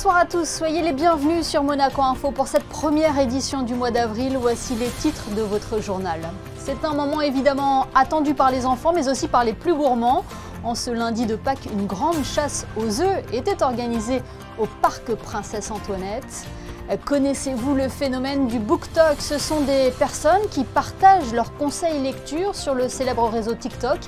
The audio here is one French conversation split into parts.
Bonsoir à tous, soyez les bienvenus sur Monaco Info pour cette première édition du mois d'avril. Voici les titres de votre journal. C'est un moment évidemment attendu par les enfants mais aussi par les plus gourmands. En ce lundi de Pâques, une grande chasse aux œufs était organisée au parc Princesse Antoinette. Connaissez-vous le phénomène du BookTok? Ce sont des personnes qui partagent leurs conseils lecture sur le célèbre réseau TikTok.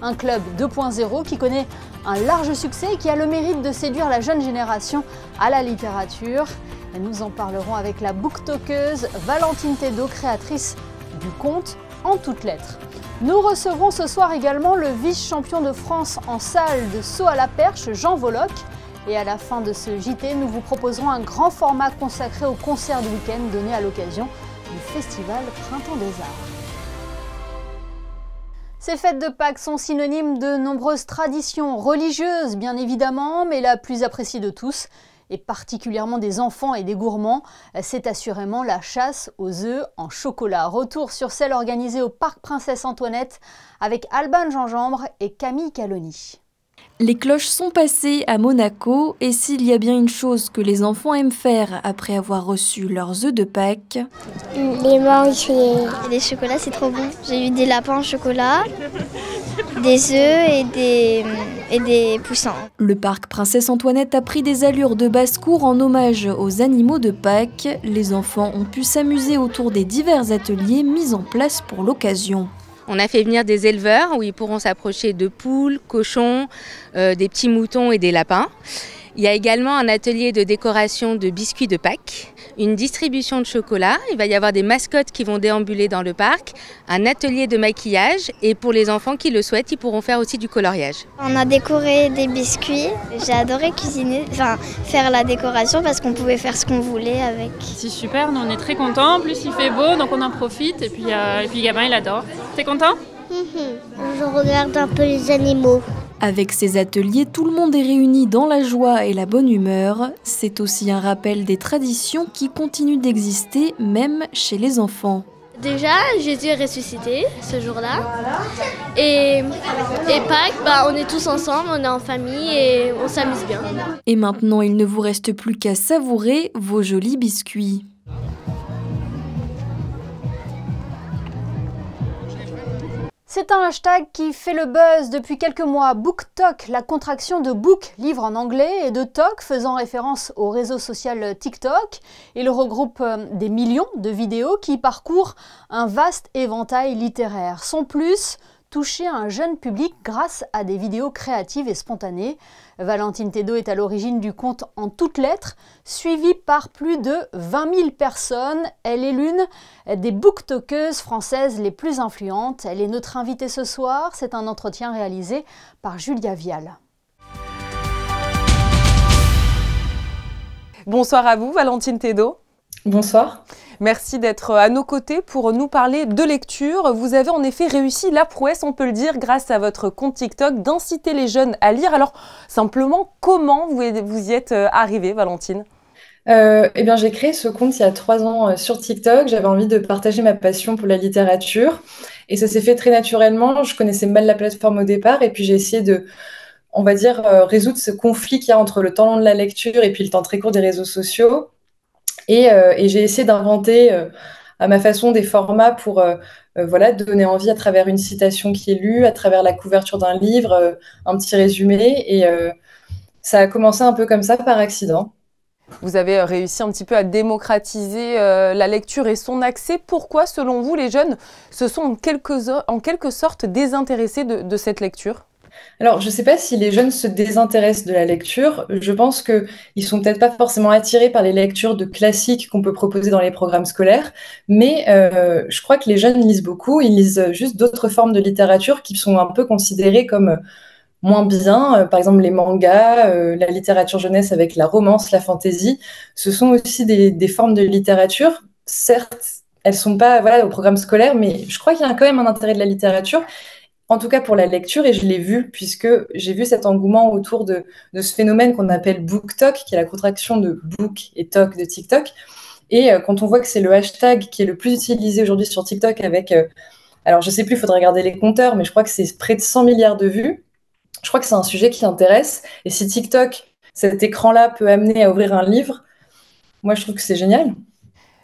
Un club 2.0 qui connaît un large succès et qui a le mérite de séduire la jeune génération à la littérature. Et nous en parlerons avec la booktokeuse Valentine Thédault, créatrice du conte en toutes lettres. Nous recevrons ce soir également le vice-champion de France en salle de saut à la perche, Jean Voloc. Et à la fin de ce JT, nous vous proposerons un grand format consacré au concert du week-end donné à l'occasion du festival Printemps des Arts. Ces fêtes de Pâques sont synonymes de nombreuses traditions religieuses, bien évidemment, mais la plus appréciée de tous, et particulièrement des enfants et des gourmands, c'est assurément la chasse aux œufs en chocolat. Retour sur celle organisée au parc Princesse Antoinette avec Alban Gingembre et Camille Caloni. Les cloches sont passées à Monaco et s'il y a bien une chose que les enfants aiment faire après avoir reçu leurs œufs de Pâques, les manger. Les chocolats, c'est trop bon. J'ai eu des lapins au chocolat, des œufs et des poussins. Le parc Princesse Antoinette a pris des allures de basse-cour en hommage aux animaux de Pâques. Les enfants ont pu s'amuser autour des divers ateliers mis en place pour l'occasion. On a fait venir des éleveurs où ils pourront s'approcher de poules, cochons, des petits moutons et des lapins. Il y a également un atelier de décoration de biscuits de Pâques, une distribution de chocolat. Il va y avoir des mascottes qui vont déambuler dans le parc, un atelier de maquillage et pour les enfants qui le souhaitent, ils pourront faire aussi du coloriage. On a décoré des biscuits. J'ai adoré cuisiner, faire la décoration parce qu'on pouvait faire ce qu'on voulait avec. C'est super, nous on est très contents. En plus il fait beau donc on en profite et puis Gabin il adore. T'es content? Je regarde un peu les animaux. Avec ces ateliers, tout le monde est réuni dans la joie et la bonne humeur. C'est aussi un rappel des traditions qui continuent d'exister, même chez les enfants. Déjà, Jésus est ressuscité ce jour-là. Et Pâques, on est tous ensemble, on est en famille et on s'amuse bien. Et maintenant, il ne vous reste plus qu'à savourer vos jolis biscuits. C'est un hashtag qui fait le buzz depuis quelques mois. BookTok, la contraction de book, livre en anglais, et de Tok, faisant référence au réseau social TikTok. Il regroupe des millions de vidéos qui parcourent un vaste éventail littéraire. Son plus, toucher un jeune public grâce à des vidéos créatives et spontanées. Valentine Thédault est à l'origine du conte en toutes lettres, suivie par plus de 20 000 personnes. Elle est l'une des booktokeuses françaises les plus influentes. Elle est notre invitée ce soir. C'est un entretien réalisé par Julia Vial. Bonsoir à vous, Valentine Thédault. Bonsoir. Merci d'être à nos côtés pour nous parler de lecture. Vous avez en effet réussi la prouesse, on peut le dire, grâce à votre compte TikTok, d'inciter les jeunes à lire. Alors, simplement, comment vous y êtes arrivée, Valentine ? J'ai créé ce compte il y a 3 ans sur TikTok. J'avais envie de partager ma passion pour la littérature. Et ça s'est fait très naturellement. Je connaissais mal la plateforme au départ. Et puis, j'ai essayé de, on va dire, résoudre ce conflit qu'il y a entre le temps long de la lecture et puis le temps très court des réseaux sociaux. Et j'ai essayé d'inventer à ma façon des formats pour donner envie à travers une citation qui est lue, à travers la couverture d'un livre, un petit résumé. Et ça a commencé un peu comme ça par accident. Vous avez réussi un petit peu à démocratiser la lecture et son accès. Pourquoi, selon vous, les jeunes se sont en quelque sorte désintéressés de cette lecture ? Alors, je ne sais pas si les jeunes se désintéressent de la lecture. Je pense qu'ils ne sont peut-être pas forcément attirés par les lectures de classiques qu'on peut proposer dans les programmes scolaires, mais je crois que les jeunes lisent beaucoup. Ils lisent juste d'autres formes de littérature qui sont un peu considérées comme moins bien. Par exemple, les mangas, la littérature jeunesse avec la romance, la fantaisie. Ce sont aussi des formes de littérature. Certes, elles ne sont pas au programme scolaire, mais je crois qu'il y a quand même un intérêt de la littérature. En tout cas pour la lecture, et je l'ai vu puisque j'ai vu cet engouement autour de ce phénomène qu'on appelle BookTok, qui est la contraction de book et talk de TikTok. Et quand on voit que c'est le hashtag qui est le plus utilisé aujourd'hui sur TikTok avec, alors je sais plus, il faudrait regarder les compteurs, mais je crois que c'est près de 100 milliards de vues. Je crois que c'est un sujet qui intéresse. Et si TikTok cet écran-là peut amener à ouvrir un livre, moi je trouve que c'est génial.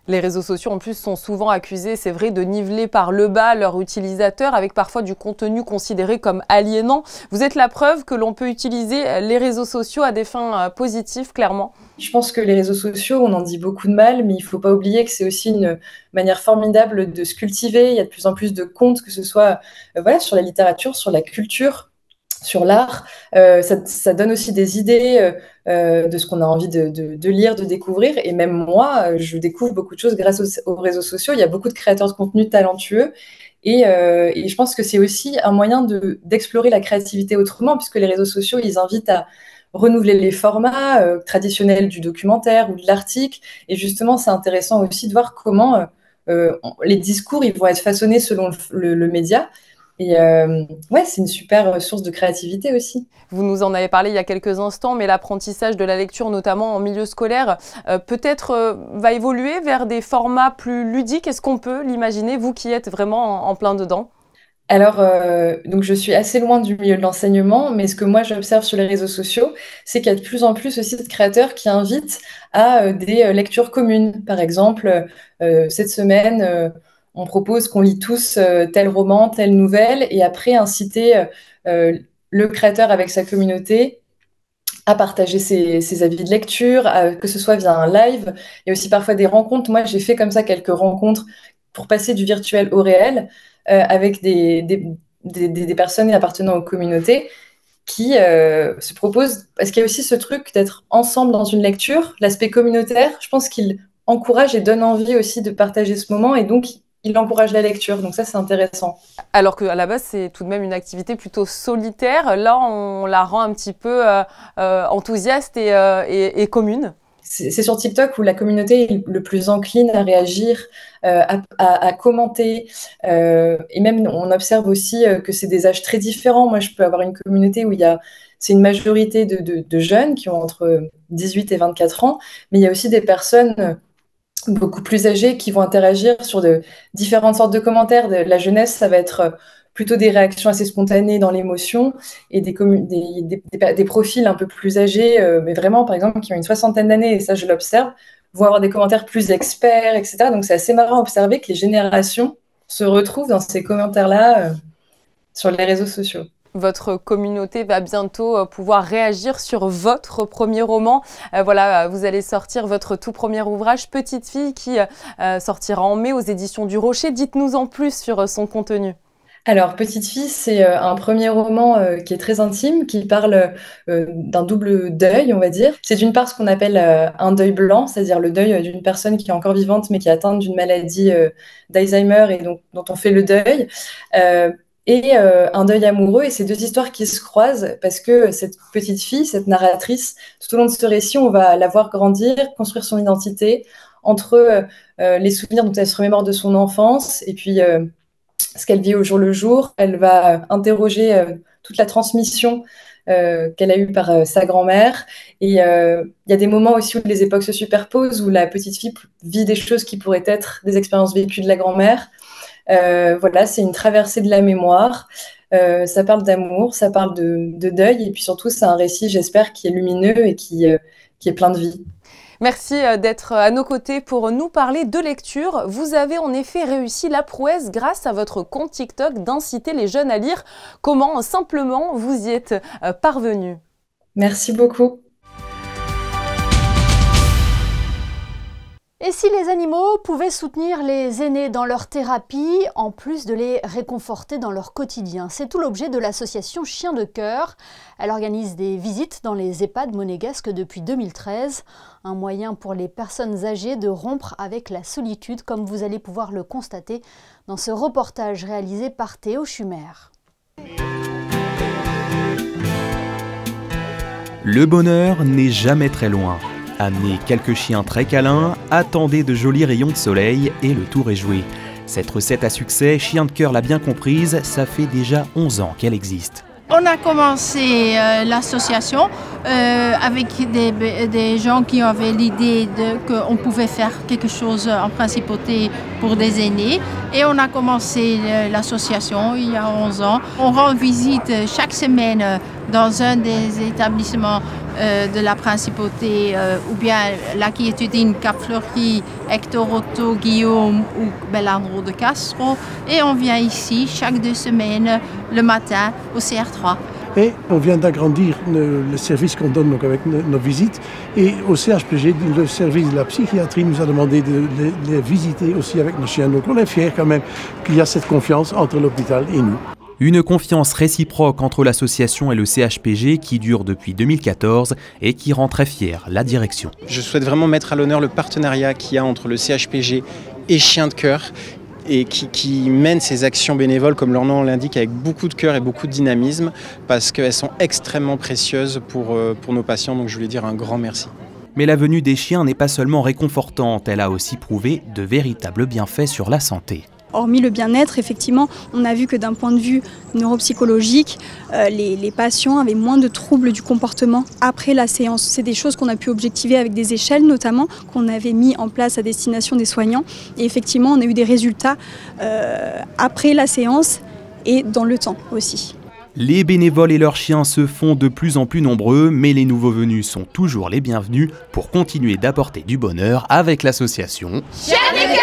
Les réseaux sociaux, en plus, sont souvent accusés, c'est vrai, de niveler par le bas leurs utilisateurs, avec parfois du contenu considéré comme aliénant. Vous êtes la preuve que l'on peut utiliser les réseaux sociaux à des fins positives, clairement. Je pense que les réseaux sociaux, on en dit beaucoup de mal, mais il ne faut pas oublier que c'est aussi une manière formidable de se cultiver. Il y a de plus en plus de comptes, que ce soit voilà, sur la littérature, sur la culture, sur l'art. Ça donne aussi des idées de ce qu'on a envie de lire, de découvrir. Et même moi, je découvre beaucoup de choses grâce aux réseaux sociaux. Il y a beaucoup de créateurs de contenu talentueux. Et je pense que c'est aussi un moyen d'explorer la créativité autrement, puisque les réseaux sociaux, ils invitent à renouveler les formats traditionnels du documentaire ou de l'article. Et justement, c'est intéressant aussi de voir comment les discours ils vont être façonnés selon le média. Et ouais, c'est une super source de créativité aussi. Vous nous en avez parlé il y a quelques instants, mais l'apprentissage de la lecture, notamment en milieu scolaire, peut-être va évoluer vers des formats plus ludiques. Est-ce qu'on peut l'imaginer, vous qui êtes vraiment en plein dedans ? Alors, donc je suis assez loin du milieu de l'enseignement, mais ce que moi j'observe sur les réseaux sociaux, c'est qu'il y a de plus en plus aussi de créateurs qui invitent à des lectures communes. Par exemple, cette semaine, on propose qu'on lit tous tel roman, telle nouvelle, et après inciter le créateur avec sa communauté à partager ses avis de lecture, que ce soit via un live, et aussi parfois des rencontres. Moi, j'ai fait comme ça quelques rencontres pour passer du virtuel au réel, avec des personnes appartenant aux communautés qui se proposent, parce qu'il y a aussi ce truc d'être ensemble dans une lecture, l'aspect communautaire, je pense qu'il encourage et donne envie aussi de partager ce moment, et donc il encourage la lecture, donc ça c'est intéressant. Alors qu'à la base c'est tout de même une activité plutôt solitaire, là on la rend un petit peu enthousiaste et commune. C'est sur TikTok où la communauté est le plus encline à réagir, à commenter. Et même, on observe aussi que c'est des âges très différents. Moi, je peux avoir une communauté où c'est une majorité de jeunes qui ont entre 18 et 24 ans, mais il y a aussi des personnes beaucoup plus âgées qui vont interagir sur de différentes sortes de commentaires. La jeunesse, ça va être plutôt des réactions assez spontanées dans l'émotion, et des profils un peu plus âgés, mais vraiment, par exemple, qui ont une 60aine d'années, et ça, je l'observe, vont avoir des commentaires plus experts, etc. Donc, c'est assez marrant à observer que les générations se retrouvent dans ces commentaires-là sur les réseaux sociaux. Votre communauté va bientôt pouvoir réagir sur votre premier roman. Voilà, vous allez sortir votre tout premier ouvrage, Petite fille, qui sortira en mai aux éditions du Rocher. Dites-nous en plus sur son contenu. Alors, Petite fille, c'est un premier roman qui est très intime, qui parle d'un double deuil, on va dire. C'est d'une part ce qu'on appelle un deuil blanc, c'est-à-dire le deuil d'une personne qui est encore vivante, mais qui est atteinte d'une maladie d'Alzheimer et donc, dont on fait le deuil. Et un deuil amoureux, et ces deux histoires qui se croisent, parce que cette petite fille, cette narratrice, tout au long de ce récit, on va la voir grandir, construire son identité, entre les souvenirs dont elle se remémore de son enfance, et puis ce qu'elle vit au jour le jour. Elle va interroger toute la transmission qu'elle a eue par sa grand-mère. Et il y a des moments aussi où les époques se superposent, où la petite fille vit des choses qui pourraient être des expériences vécues de la grand-mère. Voilà, c'est une traversée de la mémoire. Ça parle d'amour, ça parle de deuil, et puis surtout, c'est un récit, j'espère, qui est lumineux et qui est plein de vie. Merci d'être à nos côtés pour nous parler de lecture. Vous avez en effet réussi la prouesse grâce à votre compte TikTok d'inciter les jeunes à lire. Comment simplement vous y êtes parvenu? Merci beaucoup. Et si les animaux pouvaient soutenir les aînés dans leur thérapie, en plus de les réconforter dans leur quotidien? C'est tout l'objet de l'association Chiens de Cœur. Elle organise des visites dans les EHPAD monégasques depuis 2013. Un moyen pour les personnes âgées de rompre avec la solitude, comme vous allez pouvoir le constater dans ce reportage réalisé par Théo Schumer. Le bonheur n'est jamais très loin. Amenez quelques chiens très câlins, attendez de jolis rayons de soleil et le tour est joué. Cette recette à succès, Chiens de Cœur l'a bien comprise, ça fait déjà 11 ans qu'elle existe. On a commencé l'association avec des gens qui avaient l'idée qu'on pouvait faire quelque chose en principauté pour des aînés. Et on a commencé l'association il y a 11 ans. On rend visite chaque semaine dans un des établissements de la principauté, ou bien là qui étudie Cap-Fleury, Hector Otto, Guillaume ou Bellandro de Castro. Et on vient ici chaque 2 semaines le matin au CR3. Et on vient d'agrandir le service qu'on donne donc avec nos visites. Et au CHPG, le service de la psychiatrie nous a demandé de les visiter aussi avec nos chiens. Donc on est fiers quand même qu'il y a cette confiance entre l'hôpital et nous. Une confiance réciproque entre l'association et le CHPG qui dure depuis 2014 et qui rend très fière la direction. Je souhaite vraiment mettre à l'honneur le partenariat qu'il y a entre le CHPG et Chiens de Cœur et qui mène ces actions bénévoles, comme leur nom l'indique, avec beaucoup de cœur et beaucoup de dynamisme, parce qu'elles sont extrêmement précieuses pour nos patients. Donc je voulais dire un grand merci. Mais la venue des chiens n'est pas seulement réconfortante, elle a aussi prouvé de véritables bienfaits sur la santé. Hormis le bien-être, effectivement, on a vu que d'un point de vue neuropsychologique, les patients avaient moins de troubles du comportement après la séance. C'est des choses qu'on a pu objectiver avec des échelles notamment, qu'on avait mis en place à destination des soignants. Et effectivement, on a eu des résultats après la séance et dans le temps aussi. Les bénévoles et leurs chiens se font de plus en plus nombreux, mais les nouveaux venus sont toujours les bienvenus pour continuer d'apporter du bonheur avec l'association Chiens de Cœur.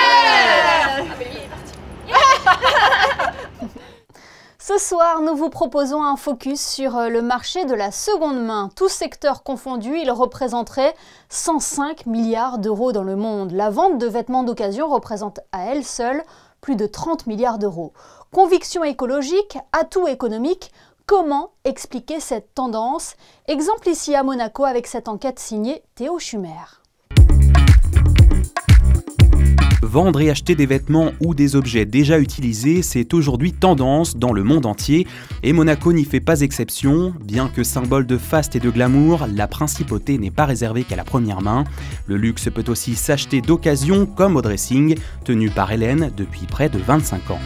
Ce soir, nous vous proposons un focus sur le marché de la seconde main. Tous secteurs confondus, il représenterait 105 milliards d'euros dans le monde. La vente de vêtements d'occasion représente à elle seule plus de 30 milliards d'euros. Conviction écologique, atout économique, comment expliquer cette tendance? Exemple ici à Monaco avec cette enquête signée Théo Schumer. Vendre et acheter des vêtements ou des objets déjà utilisés, c'est aujourd'hui tendance dans le monde entier. Et Monaco n'y fait pas exception. Bien que symbole de faste et de glamour, la principauté n'est pas réservée qu'à la première main. Le luxe peut aussi s'acheter d'occasion, comme au dressing, tenu par Hélène depuis près de 25 ans.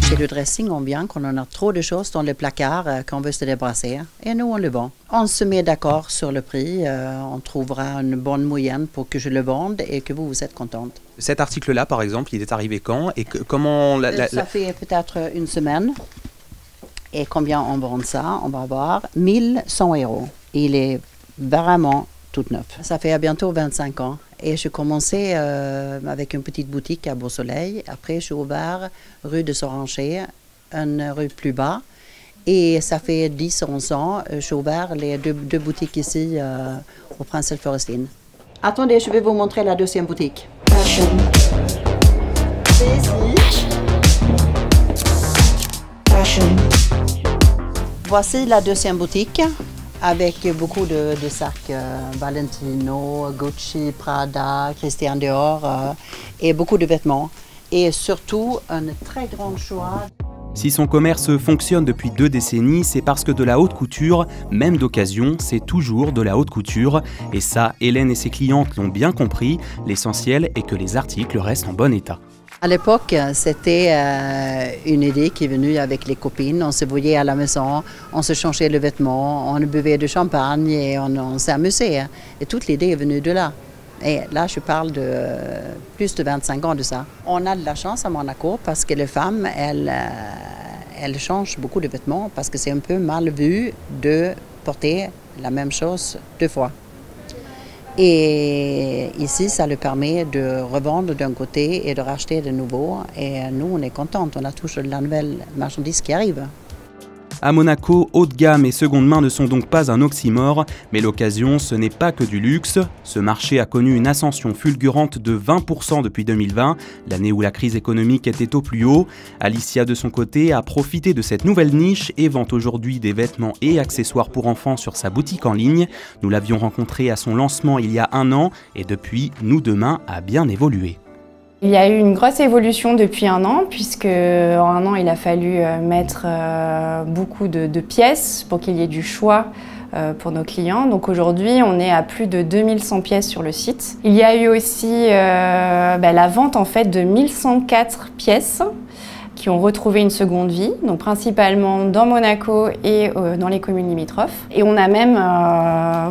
Chez le dressing, on vient qu'on en a trop de choses dans le placard qu'on veut se débarrasser. Et nous, on le vend. On se met d'accord sur le prix. On trouvera une bonne moyenne pour que je le vende et que vous êtes contente. Cet article-là, par exemple, il est arrivé quand et comment Ça fait peut-être une semaine. Et combien on vend ça? On va voir 1100 €. Il est vraiment tout neuf. Ça fait bientôt 25 ans. Et je commençais avec une petite boutique à Beau-Soleil. Après, je suis ouvert rue de Soranger, une rue plus bas. Et ça fait 10-11 ans, je suis ouvert les deux boutiques ici au Princesse Forestine. Attendez, je vais vous montrer la deuxième boutique. Fashion. C'est ici. Fashion. Voici la deuxième boutique. Avec beaucoup de sacs Valentino, Gucci, Prada, Christian Dior et beaucoup de vêtements. Et surtout, un très grand choix. Si son commerce fonctionne depuis 2 décennies, c'est parce que de la haute couture, même d'occasion, c'est toujours de la haute couture. Et ça, Hélène et ses clientes l'ont bien compris. L'essentiel est que les articles restent en bon état. À l'époque, c'était une idée qui est venue avec les copines. On se voyait à la maison, on se changeait le vêtement, on buvait du champagne et on s'est amusé. Et toute l'idée est venue de là. Et là, je parle de plus de 25 ans de ça. On a de la chance à Monaco parce que les femmes, elles changent beaucoup de vêtements parce que c'est un peu mal vu de porter la même chose 2 fois. Et ici, ça le permet de revendre d'un côté et de racheter de nouveau. Et nous, on est contents, on a toujours de la nouvelle marchandise qui arrive. À Monaco, haut de gamme et seconde main ne sont donc pas un oxymore, mais l'occasion, ce n'est pas que du luxe. Ce marché a connu une ascension fulgurante de 20% depuis 2020, l'année où la crise économique était au plus haut. Alicia, de son côté, a profité de cette nouvelle niche et vend aujourd'hui des vêtements et accessoires pour enfants sur sa boutique en ligne. Nous l'avions rencontrée à son lancement il y a 1 an et depuis, Nous Demain a bien évolué. Il y a eu une grosse évolution depuis 1 an, puisque en 1 an, il a fallu mettre beaucoup de pièces pour qu'il y ait du choix pour nos clients. Donc aujourd'hui, on est à plus de 2100 pièces sur le site. Il y a eu aussi la vente en fait de 1104 pièces qui ont retrouvé une seconde vie, donc principalement dans Monaco et dans les communes limitrophes. Et on a même,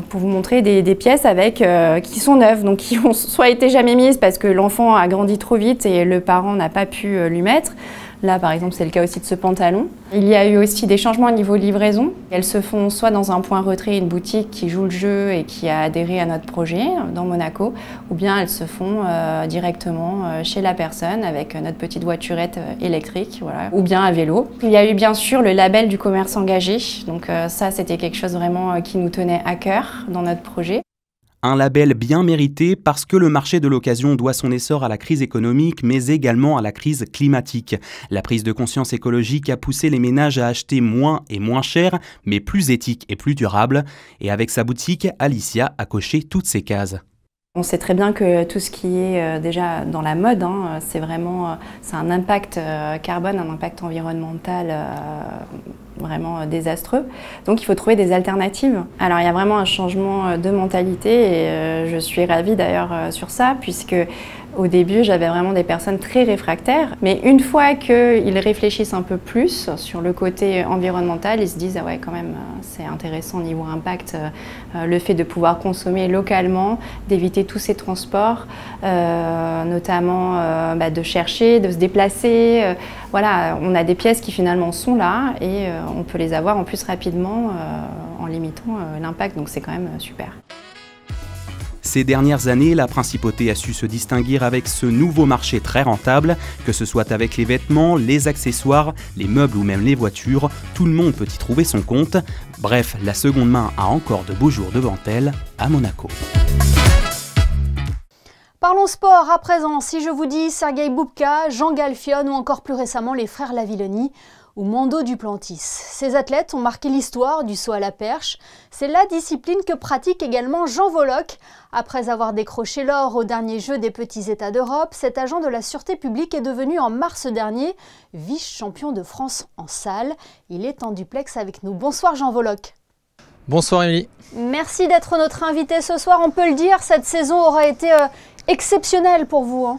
pour vous montrer, des pièces avec, qui sont neuves, donc qui ont soit été jamais mises parce que l'enfant a grandi trop vite et le parent n'a pas pu lui mettre, Là, par exemple, c'est le cas aussi de ce pantalon. Il y a eu aussi des changements au niveau livraison. Elles se font soit dans un point retrait, une boutique qui joue le jeu et qui a adhéré à notre projet dans Monaco, ou bien elles se font directement chez la personne avec notre petite voiturette électrique, voilà, ou bien à vélo. Il y a eu bien sûr le label du commerce engagé. Donc ça, c'était quelque chose vraiment qui nous tenait à cœur dans notre projet. Un label bien mérité parce que le marché de l'occasion doit son essor à la crise économique, mais également à la crise climatique. La prise de conscience écologique a poussé les ménages à acheter moins et moins cher, mais plus éthique et plus durable. Et avec sa boutique, Alicia a coché toutes ces cases. On sait très bien que tout ce qui est déjà dans la mode, c'est un impact carbone, un impact environnemental vraiment désastreux. Donc il faut trouver des alternatives. Alors il y a vraiment un changement de mentalité et je suis ravie d'ailleurs sur ça, puisque au début j'avais vraiment des personnes très réfractaires, mais une fois qu'ils réfléchissent un peu plus sur le côté environnemental, ils se disent ah ouais, quand même c'est intéressant au niveau impact, le fait de pouvoir consommer localement, d'éviter tous ces transports, notamment de chercher, de se déplacer. Voilà, on a des pièces qui finalement sont là et on peut les avoir en plus rapidement en limitant l'impact, donc c'est quand même super. Ces dernières années, la principauté a su se distinguer avec ce nouveau marché très rentable, que ce soit avec les vêtements, les accessoires, les meubles ou même les voitures, tout le monde peut y trouver son compte. Bref, la seconde main a encore de beaux jours devant elle à Monaco. Parlons sport à présent. Si je vous dis Sergueï Boubka, Jean Galfion ou encore plus récemment les frères Lavilloni ou Mando Duplantis. Ces athlètes ont marqué l'histoire du saut à la perche. C'est la discipline que pratique également Jean Voloc. Après avoir décroché l'or au dernier Jeux des Petits États d'Europe, cet agent de la Sûreté publique est devenu en mars dernier vice-champion de France en salle. Il est en duplex avec nous. Bonsoir Jean Voloc. Bonsoir Émilie. Merci d'être notre invité ce soir. On peut le dire, cette saison aura été exceptionnelle pour vous.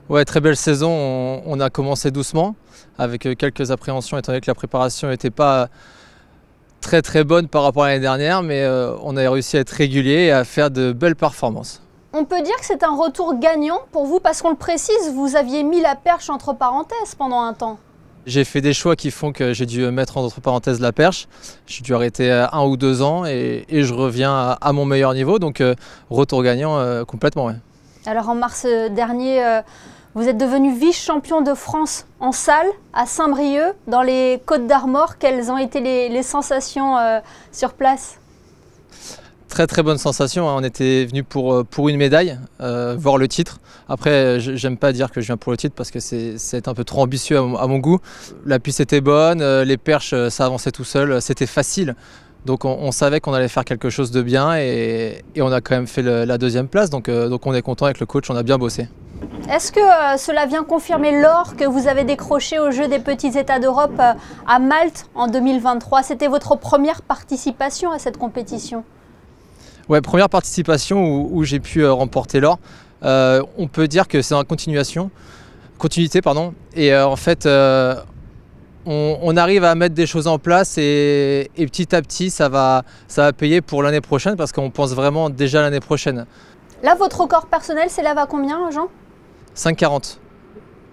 Ouais, très belle saison. On a commencé doucement, avec quelques appréhensions, étant donné que la préparation n'était pas très bonne par rapport à l'année dernière, mais on a réussi à être régulier et à faire de belles performances. On peut dire que c'est un retour gagnant pour vous, parce qu'on le précise, vous aviez mis la perche entre parenthèses pendant un temps. J'ai fait des choix qui font que j'ai dû mettre entre parenthèses la perche. J'ai dû arrêter 1 ou 2 ans et je reviens à mon meilleur niveau, donc retour gagnant complètement. Ouais. Alors en mars dernier, vous êtes devenu vice-champion de France en salle à Saint-Brieuc, dans les Côtes d'Armor. Quelles ont été les sensations sur place? Très bonne sensation, on était venu pour une médaille, voir le titre. Après, j'aime pas dire que je viens pour le titre parce que c'est un peu trop ambitieux à mon goût. La piste était bonne, les perches ça avançait tout seul, c'était facile. Donc on savait qu'on allait faire quelque chose de bien et on a quand même fait la 2e place, donc on est content avec le coach, on a bien bossé. Est-ce que cela vient confirmer l'or que vous avez décroché aux Jeux des Petits États d'Europe à Malte en 2023? C'était votre première participation à cette compétition? Ouais, première participation où j'ai pu remporter l'or. On peut dire que c'est en continuité, et en fait on arrive à mettre des choses en place et petit à petit ça va payer pour l'année prochaine, parce qu'on pense vraiment déjà à l'année prochaine. Là, votre record personnel s'élève à combien, Jean? 5,40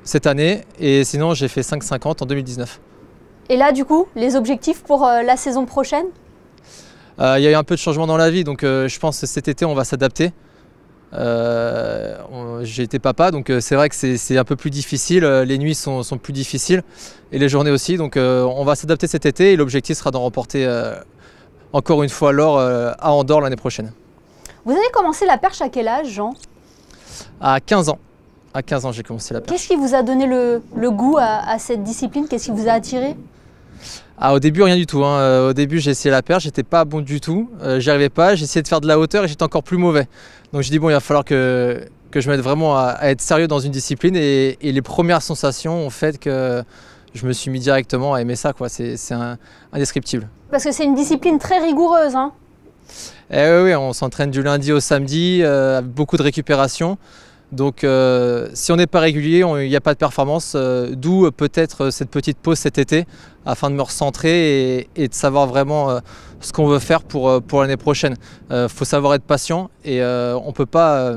cette année, et sinon j'ai fait 5,50 en 2019. Et là, du coup, les objectifs pour la saison prochaine? Il y a eu un peu de changement dans la vie, donc je pense que cet été on va s'adapter. J'ai été papa, donc c'est vrai que c'est un peu plus difficile, les nuits sont plus difficiles et les journées aussi, donc on va s'adapter cet été et l'objectif sera d'en remporter encore une fois l'or à Andorre l'année prochaine. Vous avez commencé la perche à quel âge, Jean? À 15 ans. À 15 ans j'ai commencé la perche. Qu'est-ce qui vous a donné le goût à cette discipline? Qu'est-ce qui vous a attiré? Au début rien du tout, Au début j'ai essayé la perche, j'étais pas bon du tout, j'y arrivais pas, j'ai essayé de faire de la hauteur et j'étais encore plus mauvais. Donc j'ai dit bon, il va falloir que je m'aide vraiment à être sérieux dans une discipline, et les premières sensations ont fait que je me suis mis directement à aimer ça, quoi. C'est indescriptible. Parce que c'est une discipline très rigoureuse, hein? Oui, on s'entraîne du lundi au samedi, avec beaucoup de récupération. Donc si on n'est pas régulier, il n'y a pas de performance, d'où peut-être cette petite pause cet été, afin de me recentrer et de savoir vraiment ce qu'on veut faire pour l'année prochaine. Faut savoir être patient, et on ne peut pas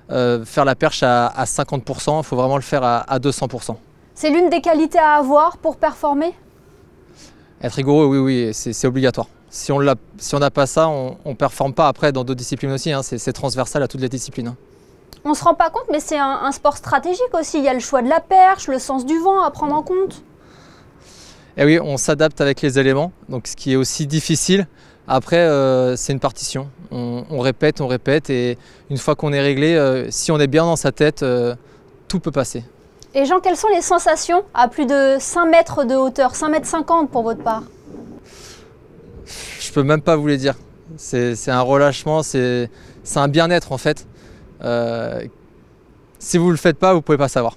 faire la perche à 50%, il faut vraiment le faire à 200%. C'est l'une des qualités à avoir pour performer? Être rigoureux, oui, c'est obligatoire. Si on n'a pas ça, on ne performe pas après dans d'autres disciplines aussi, hein. C'est transversal à toutes les disciplines. Hein. On ne se rend pas compte, mais c'est un sport stratégique aussi. Il y a le choix de la perche, le sens du vent à prendre en compte. Et oui, on s'adapte avec les éléments, donc ce qui est aussi difficile. Après, c'est une partition. On répète, et une fois qu'on est réglé, si on est bien dans sa tête, tout peut passer. Et Jean, quelles sont les sensations à plus de 5 mètres de hauteur, 5,50 mètres pour votre part? Je peux même pas vous les dire. C'est un relâchement, c'est un bien-être en fait. Si vous le faites pas, vous pouvez pas savoir.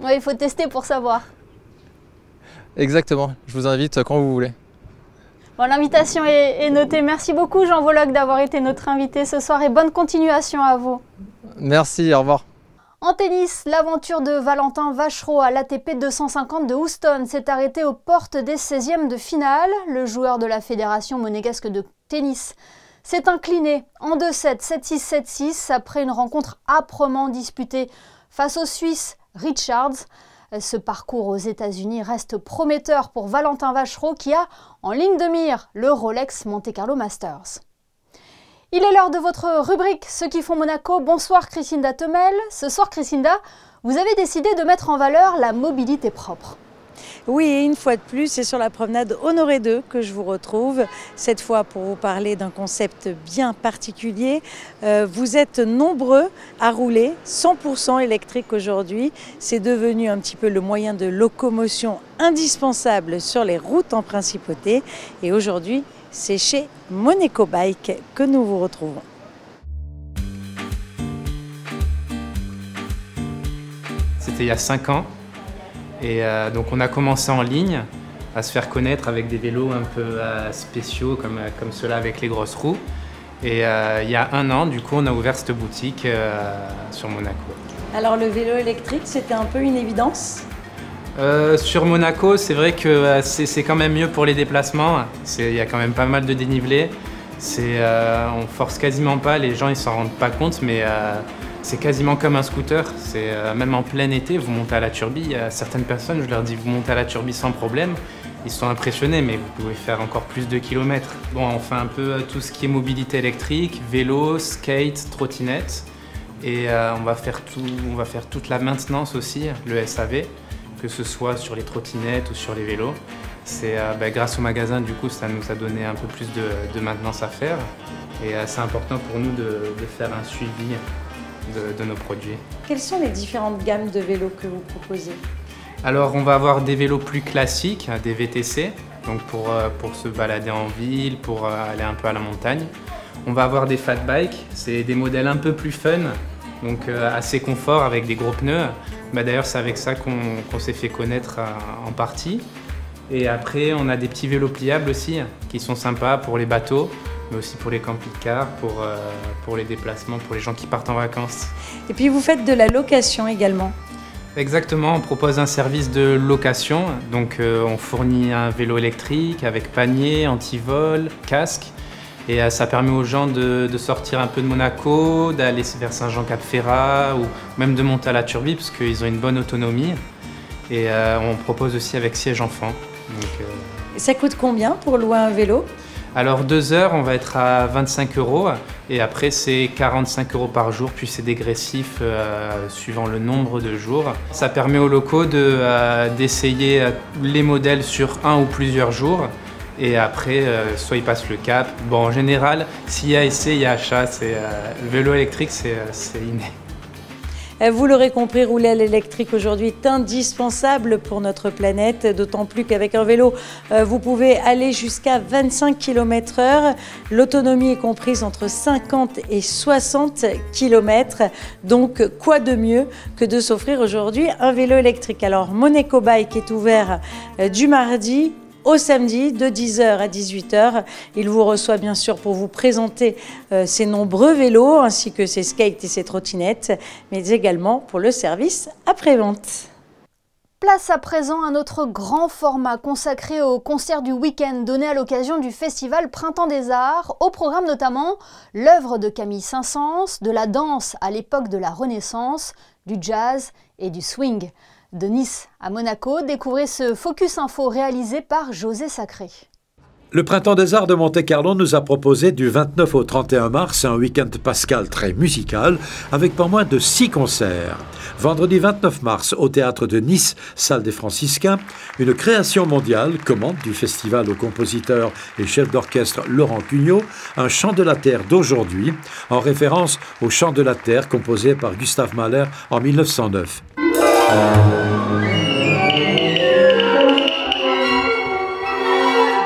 Ouais, il faut tester pour savoir. Exactement, je vous invite quand vous voulez. Bon, l'invitation est notée. Merci beaucoup Jean Voloc d'avoir été notre invité ce soir et bonne continuation à vous. Merci, au revoir. En tennis, l'aventure de Valentin Vachereau à l'ATP 250 de Houston s'est arrêtée aux portes des 16e de finale. Le joueur de la Fédération monégasque de tennis s'est incliné en 2-7, 7-6, 7-6 après une rencontre âprement disputée face au Suisse Richards. Ce parcours aux États-Unis reste prometteur pour Valentin Vachereau qui a en ligne de mire le Rolex Monte Carlo Masters. Il est l'heure de votre rubrique « Ceux qui font Monaco ». Bonsoir Christinda Temel. Ce soir Christinda, vous avez décidé de mettre en valeur la mobilité propre. Oui, et une fois de plus, c'est sur la promenade Honoré II que je vous retrouve, cette fois pour vous parler d'un concept bien particulier. Vous êtes nombreux à rouler 100% électrique aujourd'hui. C'est devenu un petit peu le moyen de locomotion indispensable sur les routes en principauté. Et aujourd'hui, c'est chez Monaco Bike que nous vous retrouvons. C'était il y a 5 ans. Et donc on a commencé en ligne à se faire connaître avec des vélos un peu spéciaux comme ceux-là avec les grosses roues. Et il y a 1 an, du coup, on a ouvert cette boutique sur Monaco. Alors le vélo électrique, c'était un peu une évidence? Sur Monaco, c'est vrai que c'est quand même mieux pour les déplacements. Il y a quand même pas mal de dénivelé. On force quasiment pas, les gens ils s'en rendent pas compte, mais c'est quasiment comme un scooter. Même en plein été, vous montez à la turbie. Il y a certaines personnes, je leur dis vous montez à la turbie sans problème. Ils sont impressionnés, mais vous pouvez faire encore plus de kilomètres. Bon, on fait un peu tout ce qui est mobilité électrique, vélo, skate, trottinette. Et on va faire toute la maintenance aussi, le SAV, que ce soit sur les trottinettes ou sur les vélos. Grâce au magasin, du coup, ça nous a donné un peu plus de maintenance à faire. Et c'est important pour nous de faire un suivi de nos produits. Quelles sont les différentes gammes de vélos que vous proposez? Alors, on va avoir des vélos plus classiques, des VTC, donc pour se balader en ville, pour aller un peu à la montagne. On va avoir des fat bikes, c'est des modèles un peu plus fun, donc assez confort avec des gros pneus. D'ailleurs, c'est avec ça qu'on s'est fait connaître en partie. Et après, on a des petits vélos pliables aussi, qui sont sympas pour les bateaux, mais aussi pour les camping-cars, pour les déplacements, pour les gens qui partent en vacances. Et puis vous faites de la location également? Exactement, on propose un service de location. Donc on fournit un vélo électrique avec panier, antivol, casque. Et ça permet aux gens de sortir un peu de Monaco, d'aller vers Saint-Jean-Cap-Ferrat ou même de monter à la Turbie parce qu'ils ont une bonne autonomie. Et on propose aussi avec siège enfant. Et ça coûte combien pour louer un vélo? Alors 2 heures, on va être à 25 € et après c'est 45 € par jour, puis c'est dégressif suivant le nombre de jours. Ça permet aux locaux d'essayer les modèles sur 1 ou plusieurs jours et après soit ils passent le cap. Bon, en général, s'il y a essai, il y a achat. Le vélo électrique, c'est inné. Vous l'aurez compris, rouler à l'électrique aujourd'hui est indispensable pour notre planète, d'autant plus qu'avec un vélo, vous pouvez aller jusqu'à 25 km/h. L'autonomie est comprise entre 50 et 60 km. Donc, quoi de mieux que de s'offrir aujourd'hui un vélo électrique? Alors, Monaco Bike est ouvert du mardi au samedi de 10h à 18h. Il vous reçoit bien sûr pour vous présenter ses nombreux vélos ainsi que ses skates et ses trottinettes, mais également pour le service après-vente. Place à présent à notre grand format consacré au concert du week-end donné à l'occasion du festival Printemps des Arts. Au programme notamment l'œuvre de Camille Saint-Saëns, de la danse à l'époque de la Renaissance, du jazz et du swing. De Nice à Monaco, découvrez ce Focus Info réalisé par José Sacré. Le Printemps des Arts de Monte-Carlo nous a proposé du 29 au 31 mars un week-end pascal très musical avec pas moins de 6 concerts. Vendredi 29 mars au Théâtre de Nice, salle des Franciscains, une création mondiale, commande du festival au compositeur et chef d'orchestre Laurent Cugnot, un chant de la terre d'aujourd'hui, en référence au chant de la terre composé par Gustav Mahler en 1909.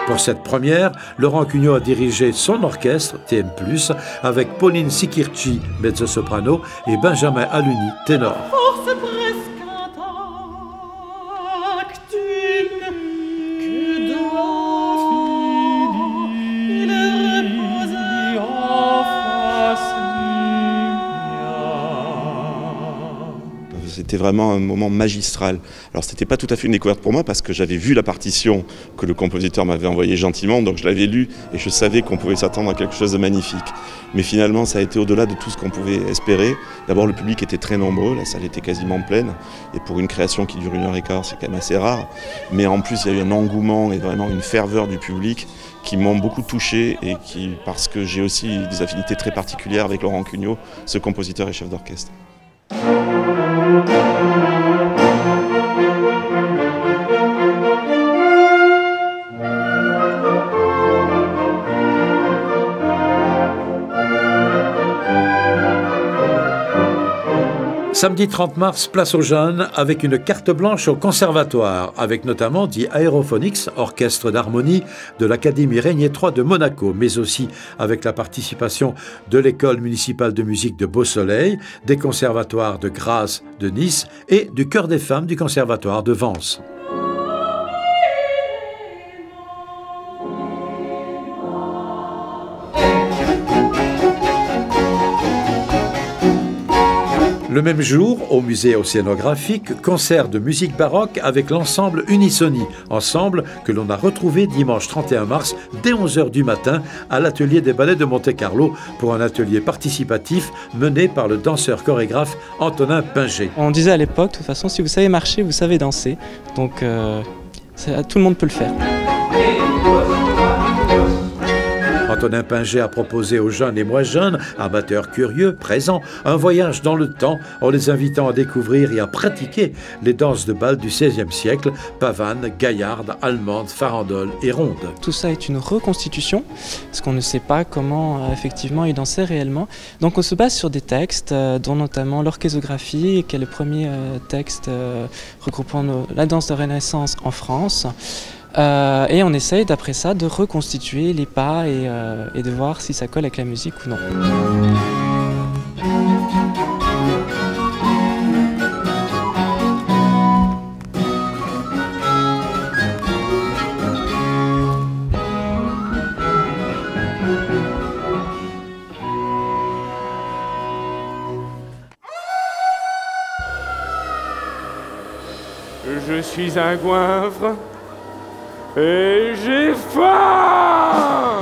Pour cette première, Laurent Cugnot a dirigé son orchestre, TM+, avec Pauline Sikirchi, mezzo-soprano, et Benjamin Aluni, ténor. C'était vraiment un moment magistral. Alors c'était pas tout à fait une découverte pour moi parce que j'avais vu la partition que le compositeur m'avait envoyée gentiment, donc je l'avais lue et je savais qu'on pouvait s'attendre à quelque chose de magnifique. Mais finalement ça a été au-delà de tout ce qu'on pouvait espérer. D'abord le public était très nombreux, la salle était quasiment pleine et pour une création qui dure 1h15 c'est quand même assez rare. Mais en plus il y a eu un engouement et vraiment une ferveur du public qui m'ont beaucoup touché et qui, parce que j'ai aussi des affinités très particulières avec Laurent Cugnot, ce compositeur et chef d'orchestre. Samedi 30 mars, place aux jeunes avec une carte blanche au conservatoire, avec notamment The Aerophonics, orchestre d'harmonie de l'Académie Régnier III de Monaco, mais aussi avec la participation de l'École municipale de musique de Beau-Soleil, des conservatoires de Grasse de Nice et du Chœur des femmes du conservatoire de Vence. Le même jour, au musée océanographique, concert de musique baroque avec l'ensemble Unisoni, ensemble que l'on a retrouvé dimanche 31 mars dès 11h du matin à l'atelier des ballets de Monte-Carlo pour un atelier participatif mené par le danseur-chorégraphe Antonin Pinger. On disait à l'époque, de toute façon, si vous savez marcher, vous savez danser, donc tout le monde peut le faire. Antonin Pinger a proposé aux jeunes et moins jeunes, amateurs curieux, présents, un voyage dans le temps en les invitant à découvrir et à pratiquer les danses de bal du XVIe siècle, pavanes, gaillardes, allemandes, farandoles et rondes. Tout ça est une reconstitution, parce qu'on ne sait pas comment effectivement ils dansaient réellement. Donc on se base sur des textes, dont notamment l'orchésographie, qui est le premier texte regroupant la danse de Renaissance en France. Et on essaye d'après ça de reconstituer les pas et de voir si ça colle avec la musique ou non. Je suis un goinfre. Et j'ai faim!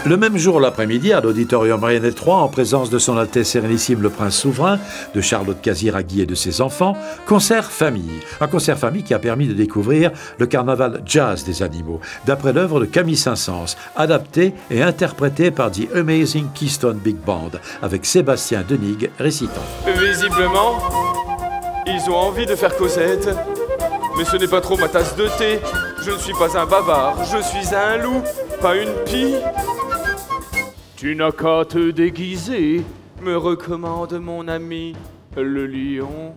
Le même jour l'après-midi, à l'auditorium Régnier III, en présence de son Altesse Sérénissime le Prince Souverain, de Charlotte Casiraghi et de ses enfants, concert famille. Un concert famille qui a permis de découvrir le carnaval jazz des animaux, d'après l'œuvre de Camille Saint-Saëns, adapté et interprété par The Amazing Keystone Big Band, avec Sébastien Denig récitant. Visiblement, ils ont envie de faire Cosette, mais ce n'est pas trop ma tasse de thé. Je ne suis pas un bavard, je suis un loup, pas une pie. Tu n'as qu'à te déguiser, me recommande mon ami le lion.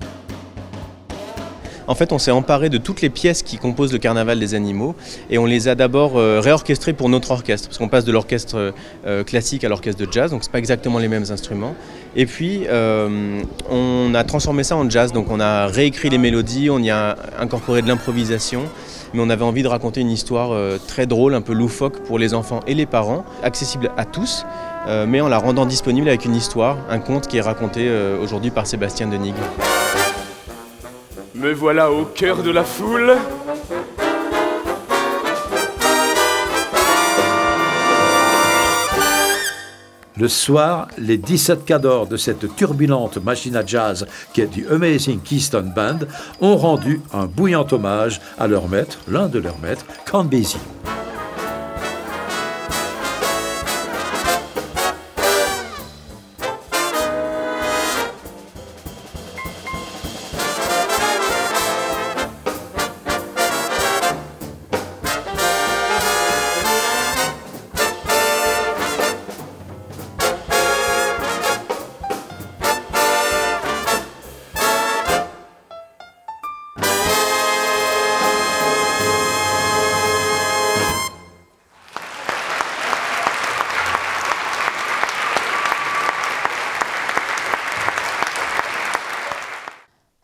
En fait, on s'est emparé de toutes les pièces qui composent le carnaval des animaux et on les a d'abord réorchestrées pour notre orchestre, parce qu'on passe de l'orchestre classique à l'orchestre de jazz, donc c'est pas exactement les mêmes instruments. Et puis, on a transformé ça en jazz, donc on a réécrit les mélodies, on y a incorporé de l'improvisation, mais on avait envie de raconter une histoire très drôle, un peu loufoque pour les enfants et les parents, accessible à tous, mais en la rendant disponible avec une histoire, un conte qui est raconté aujourd'hui par Sébastien Denig. Me voilà au cœur de la foule. Le soir, les 17 cadors de cette turbulente machine à jazz qui est du Amazing Keystone Band ont rendu un bouillant hommage à leur maître, l'un de leurs maîtres, Count Basie.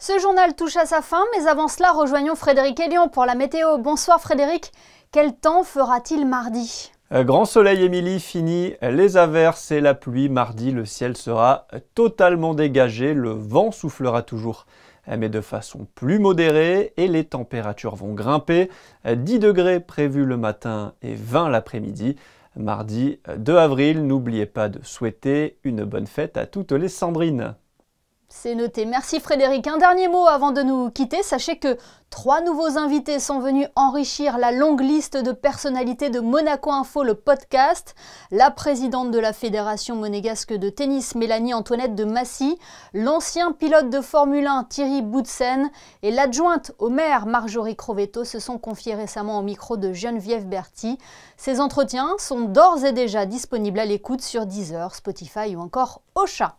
Ce journal touche à sa fin, mais avant cela, rejoignons Frédéric Elion pour la météo. Bonsoir Frédéric, quel temps fera-t-il mardi ? Grand soleil, Émilie, fini les averses et la pluie. Mardi, le ciel sera totalement dégagé, le vent soufflera toujours, mais de façon plus modérée et les températures vont grimper. 10 degrés prévus le matin et 20 l'après-midi. Mardi 2 avril, n'oubliez pas de souhaiter une bonne fête à toutes les Sandrines. C'est noté. Merci Frédéric. Un dernier mot avant de nous quitter. Sachez que 3 nouveaux invités sont venus enrichir la longue liste de personnalités de Monaco Info, le podcast. La présidente de la Fédération monégasque de tennis, Mélanie Antoinette de Massy, l'ancien pilote de Formule 1, Thierry Boutsen, et l'adjointe au maire, Marjorie Crovetto, se sont confiés récemment au micro de Geneviève Berthy. Ces entretiens sont d'ores et déjà disponibles à l'écoute sur Deezer, Spotify ou encore Ocha.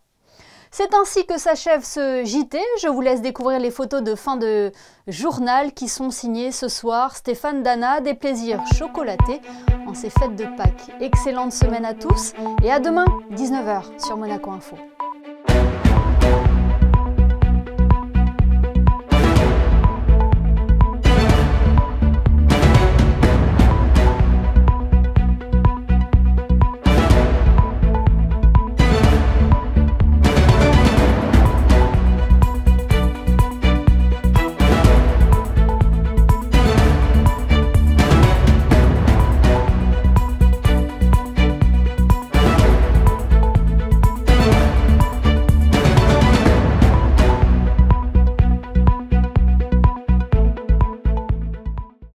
C'est ainsi que s'achève ce JT. Je vous laisse découvrir les photos de fin de journal qui sont signées ce soir. Stéphane Dana, des plaisirs chocolatés en ces fêtes de Pâques. Excellente semaine à tous et à demain, 19h sur Monaco Info.